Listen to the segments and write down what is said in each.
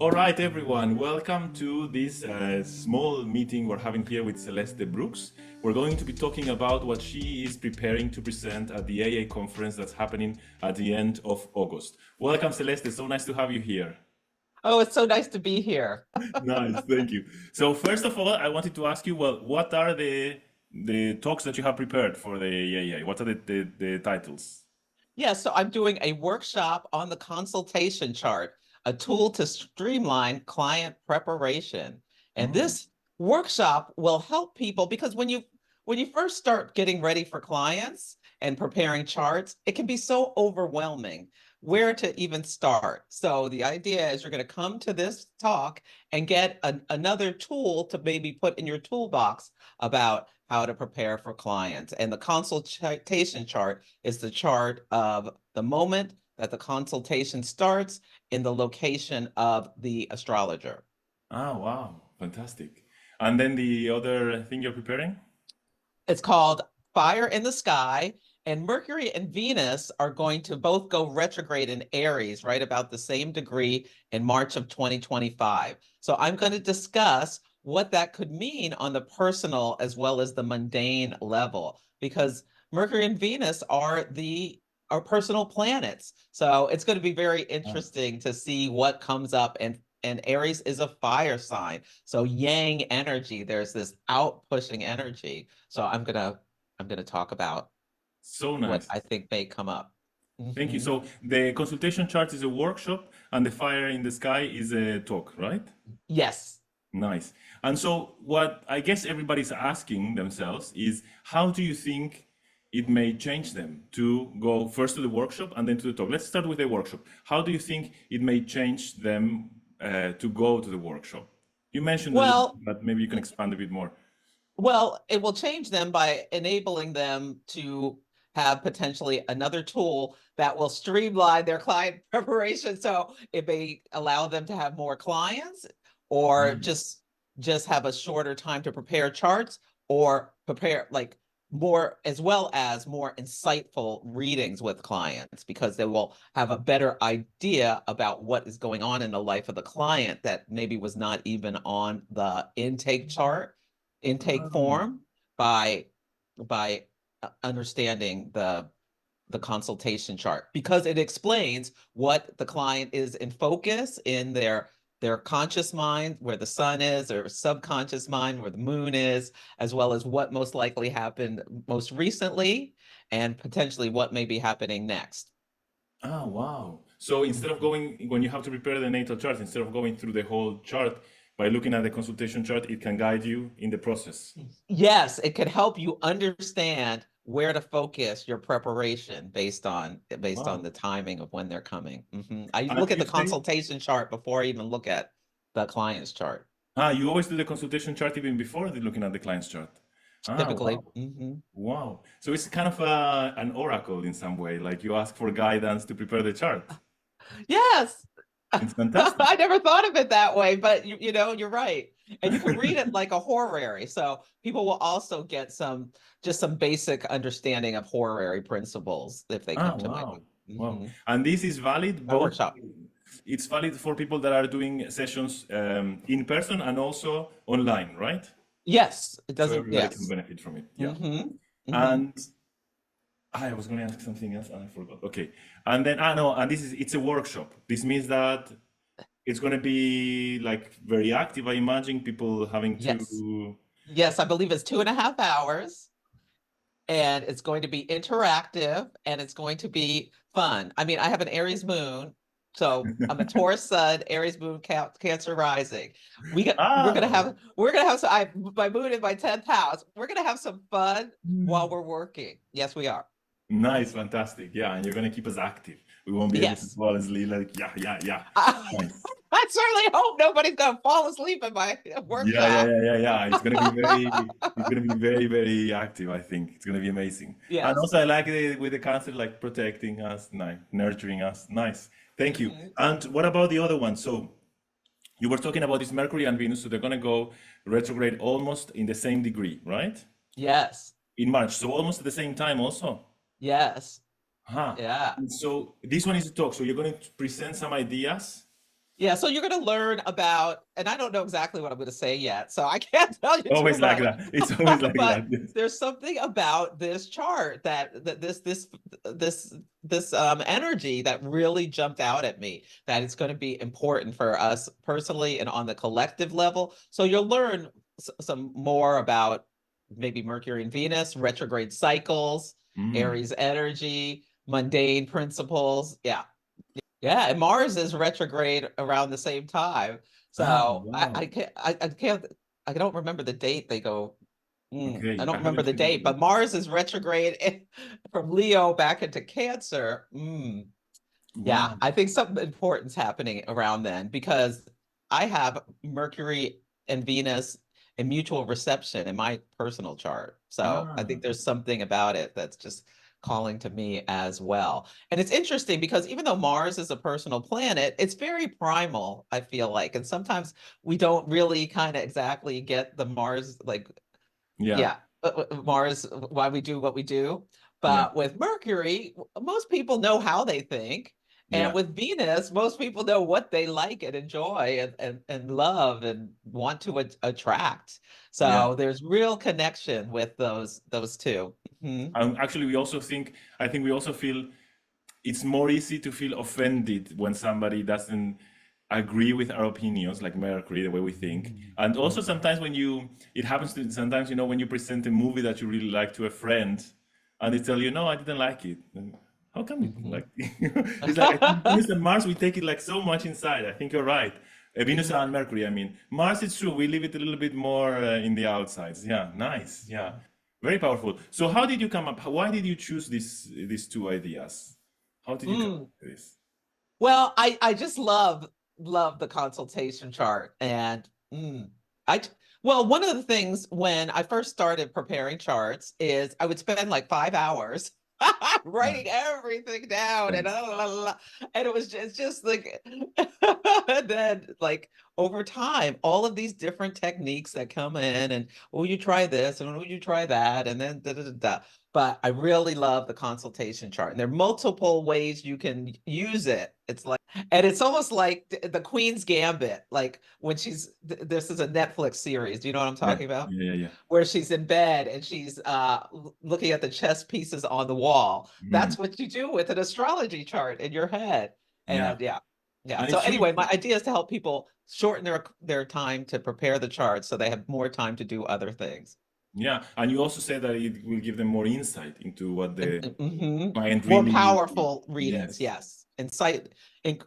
All right, everyone, welcome to this small meeting we're having here with Celeste Brooks. We're going to be talking about what she is preparing to present at the AA conference that's happening at the end of August. Welcome, Celeste. So nice to have you here. Oh, it's so nice to be here. Nice, thank you. So first of all, I wanted to ask you, well, what are the talks that you have prepared for the AA? What are the titles? Yeah, so I'm doing a workshop on the consultation chart, a tool to streamline client preparation. And Mm. this workshop will help people because when you first start getting ready for clients and preparing charts, it can be so overwhelming where to even start. So the idea is you're going to come to this talk and get another tool to maybe put in your toolbox about how to prepare for clients. And the consultation chart is the chart of the moment that the consultation starts in the location of the astrologer. Ah, wow, fantastic. And then the other thing you're preparing? It's called Fire in the Sky. And Mercury and Venus are going to both go retrograde in Aries, right about the same degree in March of 2025. So I'm going to discuss what that could mean on the personal as well as the mundane level, because Mercury and Venus are personal planets. So it's going to be very Ah, interesting to see what comes up, and Aries is a fire sign. So yang energy, there's this out pushing energy. So I'm gonna talk about so what nice. I think may come up. Thank you. Mhm. So the consultation chart is a workshop and the fire in the sky is a talk, right? Yes. Nice. And so what I guess everybody's asking themselves is how do you think it may change them to go first to the workshop and then to the talk? Let's start with the workshop. How do you think it may change them to go to the workshop? You mentioned a little bit, Well, but maybe you can expand a bit more. well, it will change them by enabling them to have potentially another tool that will streamline their client preparation. So it may allow them to have more clients or just have a shorter time to prepare charts or prepare like more as well as more insightful readings with clients because they will have a better idea about what is going on in the life of the client that maybe was not even on the intake Ah. form by by understanding the consultation chart because it explains what the client is in focus in their conscious mind, where the sun is, or subconscious mind, where the moon is, as well as what most likely happened most recently and potentially what may be happening next. Ah, wow. So instead of going, when you have to prepare the natal chart, instead of going through the whole chart, by looking at the consultation chart, it can guide you in the process. Yes, it could help you understand where to focus your preparation based on Wow. the timing of when they're coming. I And look at you the say, consultation chart before I even look at the client's chart, you always do the consultation chart even before looking at the client's chart. Ah, typically. wow. Wow. So it's kind of an oracle in some way, like you ask for guidance to prepare the chart. Yes. It's fantastic. I never thought of it that way, but you're right. And you can read it like a horary. So people will also get some basic understanding of horary principles if they Ah, come to wow. Wow. mhm, And this is valid my both, workshop. it's valid for people that are doing sessions in person and also online, right? Yes, it So doesn't, everybody can yes. benefit from it. Yeah. hmm hmm And I was going to ask something else and I forgot. Okay. And then, no, and it's a workshop. This means that it's going to be like very active. I imagine people having Yes. to. Yes, I believe it's 2.5 hours and it's going to be interactive and it's going to be fun. I mean, I have an Aries moon, so I'm a Taurus sun, Aries moon, Cancer rising. We're gonna Ah, have so my moon in my 10th house. We're gonna have some fun while we're working. Yes, we are. nice, fantastic. Yeah. And you're going to keep us active. We won't be able to Yes. fall asleep like, yeah, yeah, yeah. I, Nice. I certainly hope nobody's gonna fall asleep in my Yeah, yeah, workshop. yeah, yeah, yeah. It's gonna be very, very active, I think. It's gonna be amazing. And Yes. also I like it with the concept like protecting us, nice, nurturing us. Nice. Thank you. Mhm. And what about the other one? So you were talking about this Mercury and Venus, so they're gonna go retrograde almost in the same degree, right? Yes. In March. So almost at the same time also. Yes. Huh. Yeah. And so this one is a talk. So you're going to present some ideas Yeah, so you're going to learn about, and I don't know exactly what I'm going to say yet, so I can't tell you too Always like much. that. It's always like But that. Yes. there's something about this chart that this energy that really jumped out at me, that it's going to be important for us personally and on the collective level. So you'll learn some more about maybe Mercury and Venus, retrograde cycles, Mm. Aries energy, mundane principles. Yeah. Yeah, and Mars is retrograde around the same time. Ah, So wow. I don't remember the date they go. I Okay, don't I remember haven't the seen date, it. but Mars is retrograde from Leo back into Cancer. Yeah, Wow. I think something important's happening around then, because I have Mercury and Venus in mutual reception in my personal chart. So I Ah, think there's something about it that's just calling to me as well. And it's interesting because even though Mars is a personal planet, it's very primal, I feel like. And sometimes we don't really kind of exactly get the Mars, like, yeah, yeah, Mars, why we do what we do. yeah, But with Mercury, most people know how they think. And yeah, with Venus, most people know what they like and enjoy and love and want to attract. yeah. So there's real connection with those two. Mhm. Actually, I think we also feel it's more easy to feel offended when somebody doesn't agree with our opinions, like Mercury, the way we think. And also sometimes it happens to sometimes, when you present a movie that you really like to a friend, and they tell you, no, I didn't like it. And how come you didn't Mhm. like it? It's like, I think Venus and Mars, we take it like so much inside. I think you're right. Venus and Mercury, I mean. Mars, it's true. We leave it a little bit more in the outsides. Yeah, nice. Yeah, very powerful. So how did you come up? Why did you choose these two ideas? How did you come up Mm. with this? Well, I just love the consultation chart. And I well, one of the things when I first started preparing charts is I would spend like 5 hours Yeah. writing everything down, and Yes. and it was just like and then like over time, all of these different techniques that come in, and oh, you try this and oh, you try that, and then da da da da. But I really love the consultation chart. And there are multiple ways you can use it. It's like, and it's almost like the Queen's Gambit, like when this is a Netflix series. Do you know what I'm Yeah. talking about? Yeah. Yeah. Yeah. Where she's in bed and she's looking at the chess pieces on the wall. Mm. That's what you do with an astrology chart in your head. Yeah. And yeah, yeah. And So it's true. anyway, my idea is to help people shorten their time to prepare the charts so they have more time to do other things. Yeah. And you also said that it will give them more insight into what the Mhm. client More really. powerful readings, Yes. yes. In,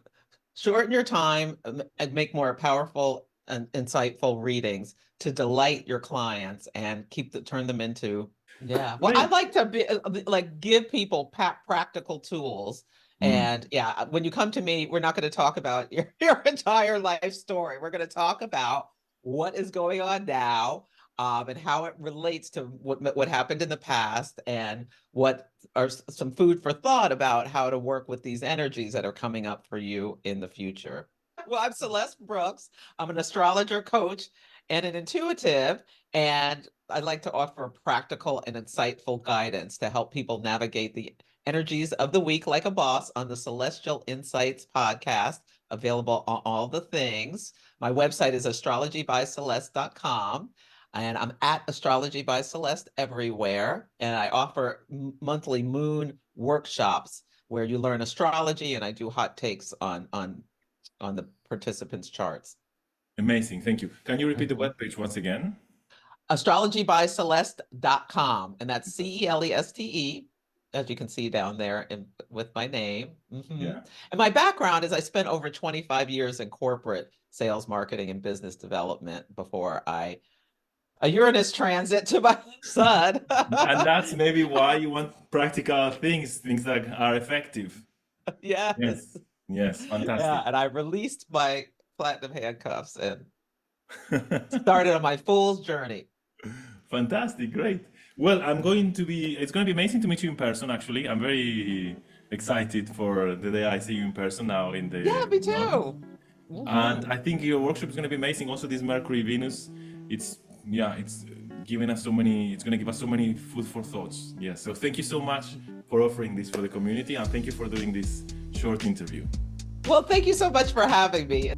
shorten your time and make more powerful and insightful readings to delight your clients and turn them into, yeah. Well, I Great. like to be like give people practical tools. Mm. And yeah, when you come to me, we're not going to talk about your entire life story. We're going to talk about what is going on now, and how it relates to what happened in the past, and what are some food for thought about how to work with these energies that are coming up for you in the future. Well, I'm Celeste Brooks. I'm an astrologer, coach, and an intuitive, and I'd like to offer practical and insightful guidance to help people navigate the energies of the week like a boss on the Celestial Insights podcast, available on all the things. My website is astrologybyceleste.com. And I'm at Astrology by Celeste everywhere. And I offer monthly moon workshops where you learn astrology, and I do hot takes on the participants' charts. Amazing. Thank you. Can you repeat the Mhm. webpage once again? Astrologybyceleste.com. And that's CELESTE, as you can see down there with my name. Yeah. And my background is I spent over 25 years in corporate sales, marketing, and business development before a Uranus transit to my sun. And that's maybe why you want practical things that are effective. Yes. Yes. Yes. Yeah. Fantastic. And I released my platinum handcuffs and started on my fool's journey. Fantastic, great. Well, it's going to be amazing to meet you in person, actually. I'm very excited for the day I see you in person now Yeah, me in London. too. And Mhm. I think your workshop is going to be amazing. Also, this Mercury Venus, it's, yeah, it's giving us so many, it's going to give us so many food for thoughts. Yeah, so thank you so much for offering this for the community, and thank you for doing this short interview. Well, thank you so much for having me.